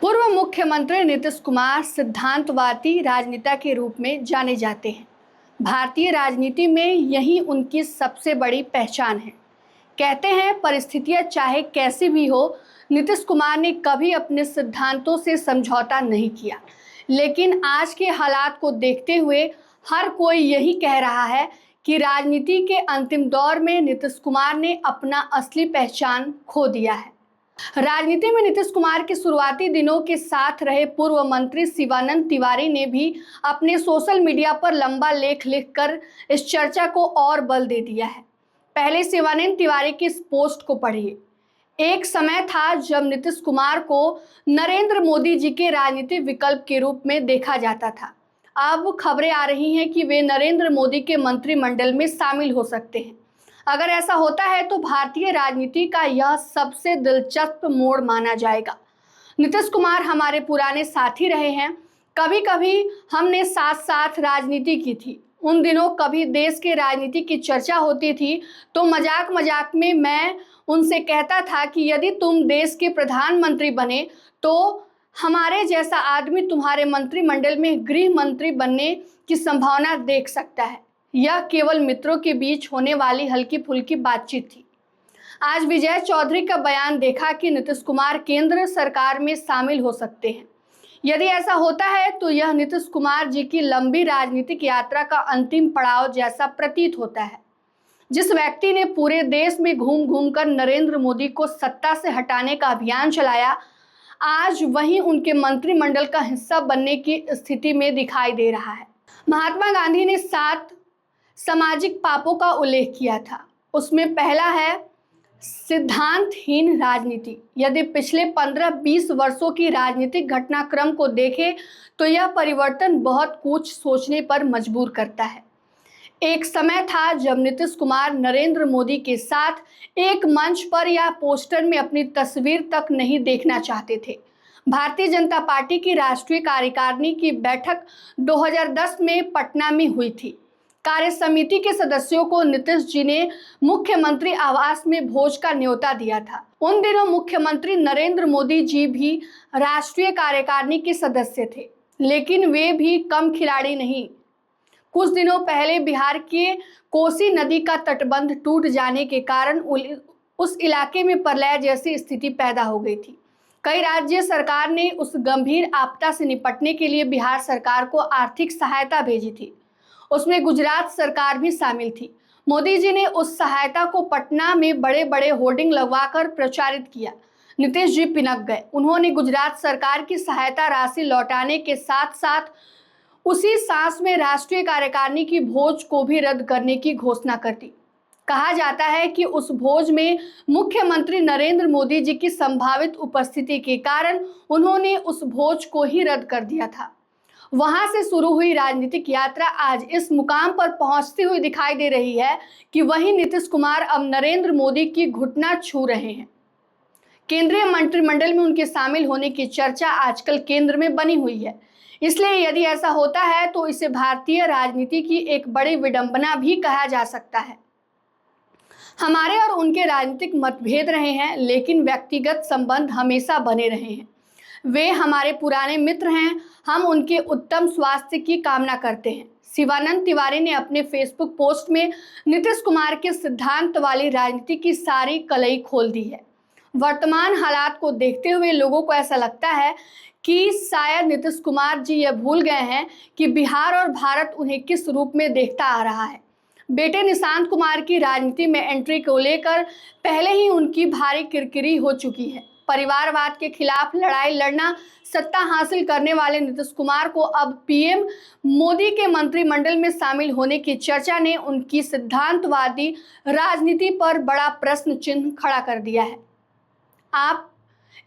पूर्व मुख्यमंत्री नीतीश कुमार सिद्धांतवादी राजनेता के रूप में जाने जाते हैं। भारतीय राजनीति में यही उनकी सबसे बड़ी पहचान है। कहते हैं परिस्थितियां चाहे कैसी भी हो, नीतीश कुमार ने कभी अपने सिद्धांतों से समझौता नहीं किया। लेकिन आज के हालात को देखते हुए हर कोई यही कह रहा है कि राजनीति के अंतिम दौर में नीतीश कुमार ने अपना असली पहचान खो दिया है। राजनीति में नीतीश कुमार के शुरुआती दिनों के साथ रहे पूर्व मंत्री शिवानंद तिवारी ने भी अपने सोशल मीडिया पर लंबा लेख लिखकर इस चर्चा को और बल दे दिया है। पहले शिवानंद तिवारी की इस पोस्ट को पढ़िए। एक समय था जब नीतीश कुमार को नरेंद्र मोदी जी के राजनीतिक विकल्प के रूप में देखा जाता था। अब खबरें आ रही हैं कि वे नरेंद्र मोदी के मंत्रिमंडल में शामिल हो सकते हैं। अगर ऐसा होता है तो भारतीय राजनीति का यह सबसे दिलचस्प मोड़ माना जाएगा। नीतीश कुमार हमारे पुराने साथी रहे हैं। कभी कभी हमने साथ साथ राजनीति की थी। उन दिनों कभी देश के राजनीति की चर्चा होती थी तो मजाक मजाक में मैं उनसे कहता था कि यदि तुम देश के प्रधानमंत्री बने तो हमारे जैसा आदमी तुम्हारे मंत्रिमंडल में गृह मंत्री बनने की संभावना देख सकता है। यह केवल मित्रों के बीच होने वाली हल्की फुल्की बातचीत थी। आज विजय चौधरी का बयान देखा कि नीतीश कुमार केंद्र सरकार में शामिल हो सकते हैं। यदि ऐसा होता है तो यह नीतीश कुमार जी की लंबी राजनीतिक यात्रा का अंतिम पड़ाव जैसा प्रतीत होता है। जिस व्यक्ति ने पूरे देश में घूम घूम कर नरेंद्र मोदी को सत्ता से हटाने का अभियान चलाया, आज वही उनके मंत्रिमंडल का हिस्सा बनने की स्थिति में दिखाई दे रहा है। महात्मा गांधी ने 7 सामाजिक पापों का उल्लेख किया था। उसमें पहला है सिद्धांतहीन राजनीति। यदि पिछले 15-20 वर्षों की राजनीतिक घटनाक्रम को देखें तो यह परिवर्तन बहुत कुछ सोचने पर मजबूर करता है। एक समय था जब नीतीश कुमार नरेंद्र मोदी के साथ एक मंच पर या पोस्टर में अपनी तस्वीर तक नहीं देखना चाहते थे। भारतीय जनता पार्टी की राष्ट्रीय कार्यकारिणी की बैठक 2010 में पटना में हुई थी। कार्य समिति के सदस्यों को नीतीश जी ने मुख्यमंत्री आवास में भोज का न्योता दिया था। उन दिनों मुख्यमंत्री नरेंद्र मोदी जी भी राष्ट्रीय कार्यकारिणी के सदस्य थे, लेकिन वे भी कम खिलाड़ी नहीं। कुछ दिनों पहले बिहार के कोसी नदी का तटबंध टूट जाने के कारण उस इलाके में प्रलय जैसी स्थिति पैदा हो गई थी। कई राज्य सरकार ने उस गंभीर आपदा से निपटने के लिए बिहार सरकार को आर्थिक सहायता भेजी थी। उसमें गुजरात सरकार भी शामिल थी। मोदी जी ने उस सहायता को पटना में बड़े बड़े होर्डिंग लगवाकर प्रचारित किया। नीतीश जी पिनक गए। उन्होंने गुजरात सरकार की सहायता राशि लौटाने के साथ साथ उसी सांस में राष्ट्रीय कार्यकारिणी की भोज को भी रद्द करने की घोषणा कर दी। कहा जाता है कि उस भोज में मुख्यमंत्री नरेंद्र मोदी जी की संभावित उपस्थिति के कारण उन्होंने उस भोज को ही रद्द कर दिया था। वहां से शुरू हुई राजनीतिक यात्रा आज इस मुकाम पर पहुंचती हुई दिखाई दे रही है कि वही नीतीश कुमार अब नरेंद्र मोदी की घुटना छू रहे हैं। केंद्रीय मंत्रिमंडल में उनके शामिल होने की चर्चा आजकल केंद्र में बनी हुई है। इसलिए यदि ऐसा होता है तो इसे भारतीय राजनीति की एक बड़ी विडंबना भी कहा जा सकता है। हमारे और उनके राजनीतिक मतभेद रहे हैं, लेकिन व्यक्तिगत संबंध हमेशा बने रहे हैं। वे हमारे पुराने मित्र हैं। हम उनके उत्तम स्वास्थ्य की कामना करते हैं। शिवानंद तिवारी ने अपने फेसबुक पोस्ट में नीतीश कुमार के सिद्धांत वाली राजनीति की सारी कलई खोल दी है। वर्तमान हालात को देखते हुए लोगों को ऐसा लगता है कि शायद नीतीश कुमार जी यह भूल गए हैं कि बिहार और भारत उन्हें किस रूप में देखता आ रहा है। बेटे निशांत कुमार की राजनीति में एंट्री को लेकर पहले ही उनकी भारी किरकिरी हो चुकी है। परिवारवाद के खिलाफ लड़ाई लड़ना सत्ता हासिल करने वाले नीतीश कुमार को अब पीएम मोदी के मंत्रिमंडल में शामिल होने की चर्चा ने उनकी सिद्धांतवादी राजनीति पर बड़ा प्रश्न चिन्ह खड़ा कर दिया है। आप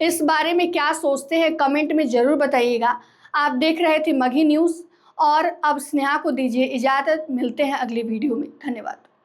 इस बारे में क्या सोचते हैं, कमेंट में जरूर बताइएगा। आप देख रहे थे मगही न्यूज़ और अब स्नेहा को दीजिए इजाज़त। मिलते हैं अगली वीडियो में। धन्यवाद।